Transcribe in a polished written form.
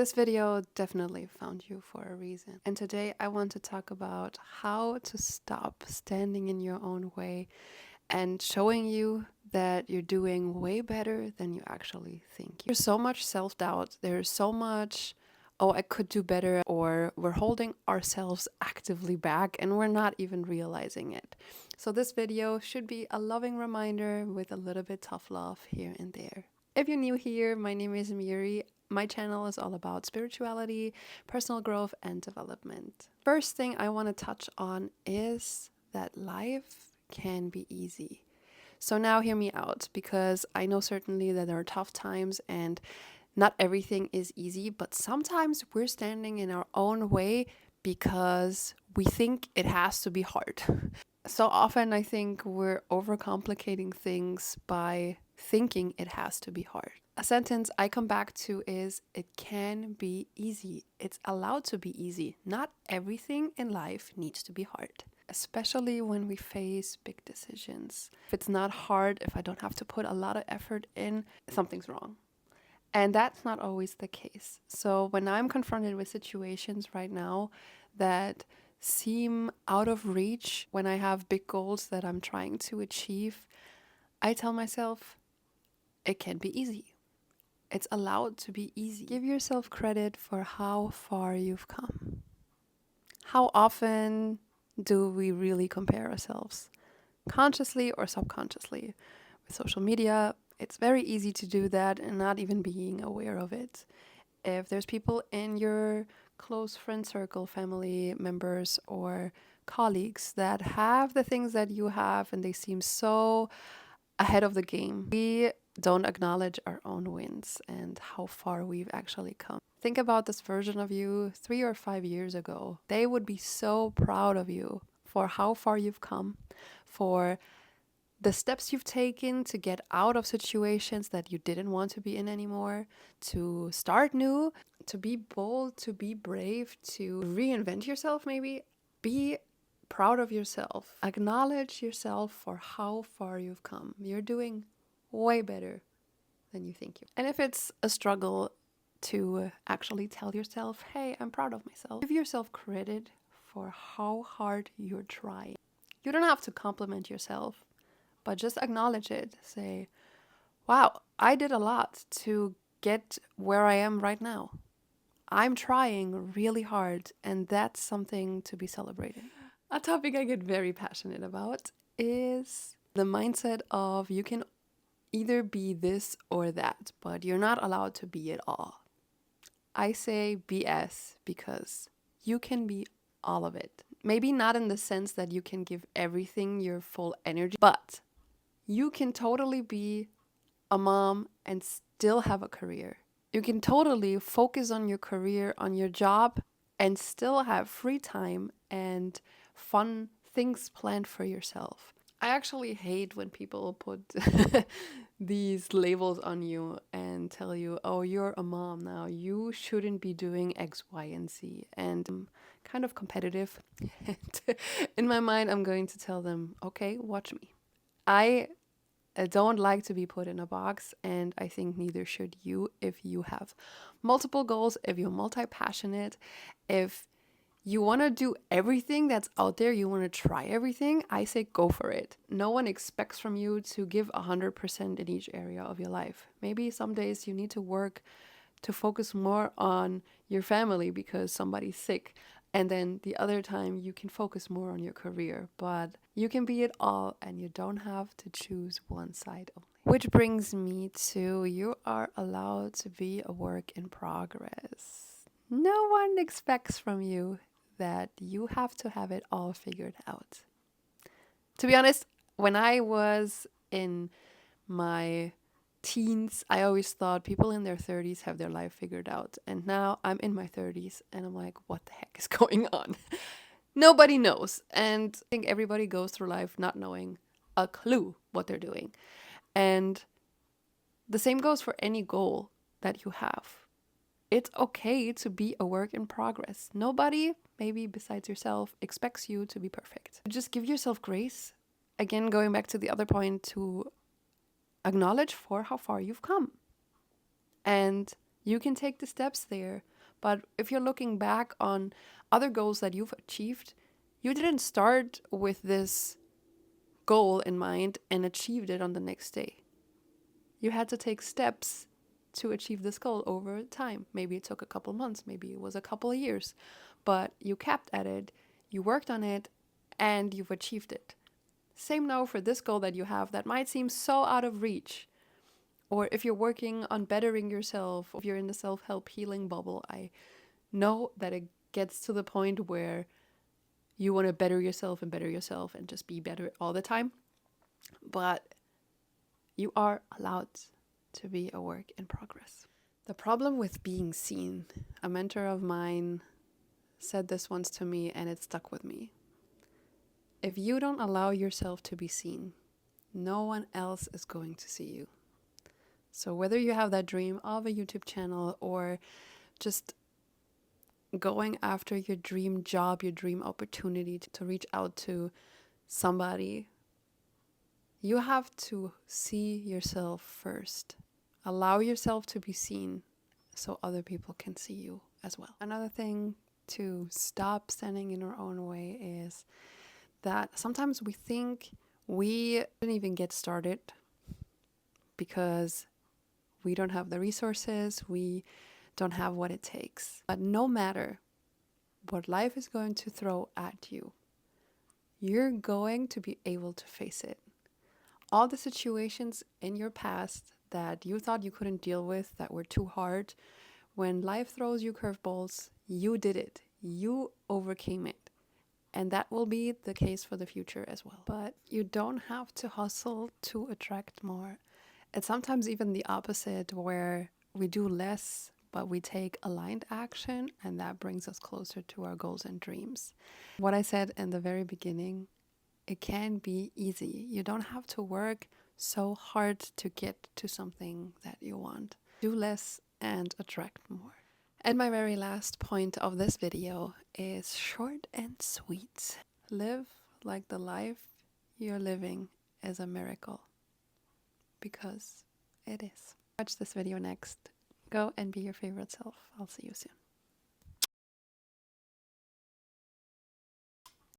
This video definitely found you for a reason. And today I want to talk about how to stop standing in your own way and showing you that you're doing way better than you actually think. There's so much self-doubt. There's so much, oh, I could do better, or we're holding ourselves actively back and we're not even realizing it. So this video should be a loving reminder with a little bit tough love here and there. If you're new here, my name is Miri. My channel is all about spirituality, personal growth, and development. First thing I want to touch on is that life can be easy. So now hear me out, because I know certainly that there are tough times and not everything is easy, but sometimes we're standing in our own way because we think it has to be hard. So often I think we're overcomplicating things by thinking it has to be hard. A sentence I come back to is, it can be easy. It's allowed to be easy. Not everything in life needs to be hard, especially when we face big decisions. If it's not hard, if I don't have to put a lot of effort in, something's wrong. And that's not always the case. So when I'm confronted with situations right now that seem out of reach, when I have big goals that I'm trying to achieve, I tell myself, it can be easy. It's allowed to be easy. Give yourself credit for how far you've come. How often do we really compare ourselves? Consciously or subconsciously? With social media, it's very easy to do that and not even being aware of it. If there's people in your close friend circle, family members or colleagues that have the things that you have and they seem so ahead of the game, we don't acknowledge our own wins and how far we've actually come. Think about this version of you 3 or 5 years ago. They would be so proud of you for how far you've come, for the steps you've taken to get out of situations that you didn't want to be in anymore, to start new, to be bold, to be brave, to reinvent yourself maybe. Be proud of yourself. Acknowledge yourself for how far you've come. You're doing way better than you think you. And if it's a struggle to actually tell yourself, hey, I'm proud of myself, give yourself credit for how hard you're trying. You don't have to compliment yourself, but just acknowledge it. Say, wow, I did a lot to get where I am right now. I'm trying really hard, and that's something to be celebrated. A topic I get very passionate about is the mindset of you can either be this or that, but you're not allowed to be it all. I say BS because you can be all of it. Maybe not in the sense that you can give everything your full energy, but you can totally be a mom and still have a career. You can totally focus on your career, on your job, and still have free time and fun things planned for yourself. I actually hate when people put these labels on you and tell you, oh, you're a mom now. You shouldn't be doing X, Y, and Z. And I'm kind of competitive. In my mind, I'm going to tell them, okay, watch me. I don't like to be put in a box, and I think neither should you. If you have multiple goals, if you're multi-passionate, if you want to do everything that's out there, you want to try everything, I say go for it. No one expects from you to give 100% in each area of your life. Maybe some days you need to work to focus more on your family because somebody's sick. And then the other time you can focus more on your career. But you can be it all, and you don't have to choose one side only. Which brings me to, you are allowed to be a work in progress. No one expects from you that you have to have it all figured out. To be honest, when I was in my teens, I always thought people in their 30s have their life figured out. And now I'm in my 30s and I'm like, what the heck is going on? Nobody knows. And I think everybody goes through life not knowing a clue what they're doing. And the same goes for any goal that you have. It's okay to be a work in progress. Nobody, maybe besides yourself, expects you to be perfect. Just give yourself grace. Again, going back to the other point, to acknowledge for how far you've come. And you can take the steps there But if you're looking back on other goals that you've achieved, you didn't start with this goal in mind and achieved it on the next day. You had to take steps to achieve this goal over time. Maybe it took a couple months, maybe it was a couple of years, but you kept at it, you worked on it, and you've achieved it. Same now for this goal that you have that might seem so out of reach. Or if you're working on bettering yourself, if you're in the self-help healing bubble, I know that it gets to the point where you want to better yourself and just be better all the time. But you are allowed to be a work in progress. The problem with being seen, a mentor of mine said this once to me and it stuck with me. If you don't allow yourself to be seen, no one else is going to see you. So whether you have that dream of a YouTube channel or just going after your dream job, your dream opportunity to reach out to somebody, you have to see yourself first. Allow yourself to be seen so other people can see you as well. Another thing to stop standing in our own way is that sometimes we think we didn't even get started because we don't have the resources, we don't have what it takes. But no matter what life is going to throw at you, you're going to be able to face it. All the situations in your past that you thought you couldn't deal with, that were too hard, when life throws you curveballs, you did it. You overcame it. And that will be the case for the future as well. But you don't have to hustle to attract more. It's sometimes even the opposite, where we do less, but we take aligned action, and that brings us closer to our goals and dreams. What I said in the very beginning, it can be easy. You don't have to work so hard to get to something that you want. Do less and attract more. And my very last point of this video is short and sweet. Live like the life you're living is a miracle. Because it is. Watch this video next. Go and be your favorite self. I'll see you soon.